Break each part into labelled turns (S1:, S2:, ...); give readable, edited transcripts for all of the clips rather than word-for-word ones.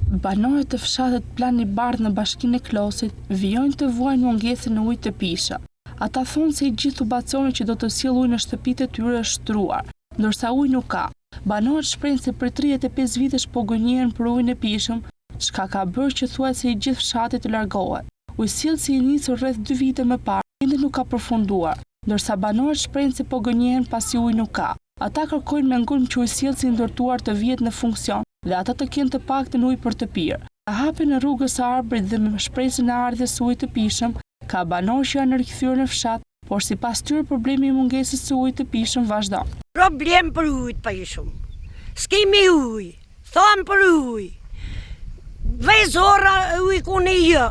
S1: Banorët të fshatit Plani Bardh në bashkinë e Klosit vijojnë të vuajnë mungesën e ujit të pishëm. Ata thonë se i gjithë tubacioni që do të sjellë ujë në shtëpitë e tyre është shtruar, ndërsa ujë nuk ka. Banorët shprehin se për 35 vitesh po gënjehen për ujin e pishëm, çka ka bërë që thuajse i gjithë fshati të largohet. Ujësjellësi i nisur rreth 2 vite më parë, ende nuk ka përfunduar, ndërsa banorët shprehin se po gënjehen pasi ujë nuk ka. Ata kërkojnë me ngulm që ujësjellësi ndërtuar të vihet në funksion dhe ata të kenë të paktën ujë për të pirë. Ka hapjen e rrugës së Arbërit dhe me shpresën e ardhes së ujit të pishëm, ka banorë që janë rikthyer në fshat, por sipas tyre problemi i mungesës së ujit të pishëm vazhdon.
S2: Problem për ujë të pishëm. S'kemi ujë, thonë për ujë. Vezora ujë ku në jë,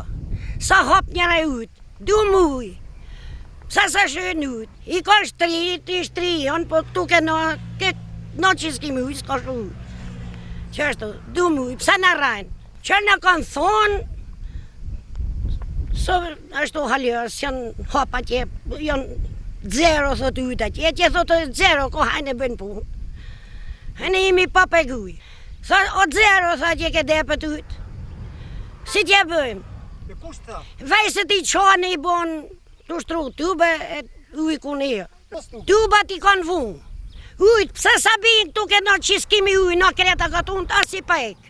S2: sa hap njëra ujë, dum ujë. Sa shën ujë, i ka shtrijon, po këtu në që s'kemi ujë, s'ka shumë ujë. Qështu, dum ujë, pësa në rajnë? Që në kanë thonë, ashtu halërës, janë hap atje, janë zero, thotë ujtë atje, atje thotë zero, ko hajnë e bënë punë. Hajnë imi pa pek ujë. O zero, thotë atje ke depët ujtë. Si t'je bëjmë? Vejse ti qanë i bonë, të shtru, tube e ujë ku në jë. Tuba ti kanë vunë. Ujtë, pëse sa binë tu ke në që s'kimi ujë, në kreta këtë unë të asi pek.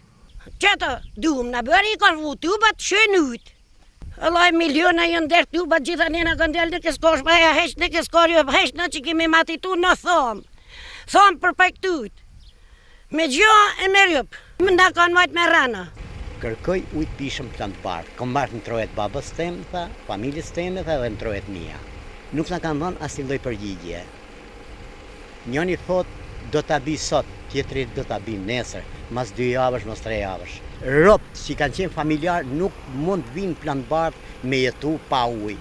S2: Qëtë, dumë në bërë i kanë vu tubat, shënë ujtë. Allah miliona jënë derë tubat, gjitha një në këndel në këskosh, pa e hesh në këskor, jo hesh në që kemi matitu në thomë. Thomë për pek të ujtë. Me gjo e me rjëpë, më nda kanë majtë me rana.
S3: Kërkoj ujtë pishëm Plan Bardh. Kom marrë në trojet babës temë, tha, familjes temë dhe në trojet mija. Nuk në kanë dhënë asnjë lloj përgjigje. Njëni thot do ta bi sot, tjetri do ta bi nesër, mas 2 javësh, mas 3 javësh. Ropt që kanë qenë familjar nuk mund të vinë Plan Bardh me jetu pa ujë.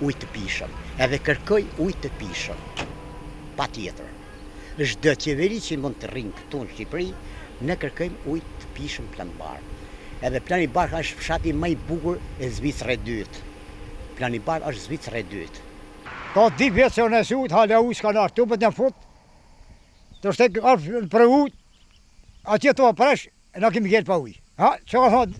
S3: Ujë të pishëm. Edhe kërkoj ujë të pishëm. Patjetër. Çdo qeveri që mund të rrinë këtu në Shqipëri, ne kërkojmë ujë të pishëm Plan Bardh. Edhe Plani Bardh është fshati më i bukur e Zvicrës së dytë. Plani Bardh është Zvicra e dytë.
S4: Ka 2 vjetë se unë e si ujtë, halë ujtë s'ka nërë, tupët një fut, të shtek arë për ujtë, atje të presh, në kemi gjerë pa ujtë. Që ka thonë,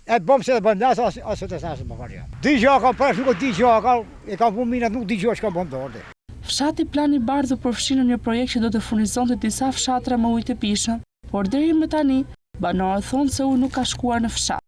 S4: e të bëmë se të bëmë nësë, asë të nësë më kërja. 2 gjaka presh, nuk 2 gjaka, e kam punë minët, nuk 2 gjaka që ka bëmë të ordi.
S1: Fshati Plani Bardh u përfshi në një projekt që do të furnizonte disa fshatra me ujë të pishëm, por deri më tani, banorët thonë se ujë nuk ka shkuar në fshat.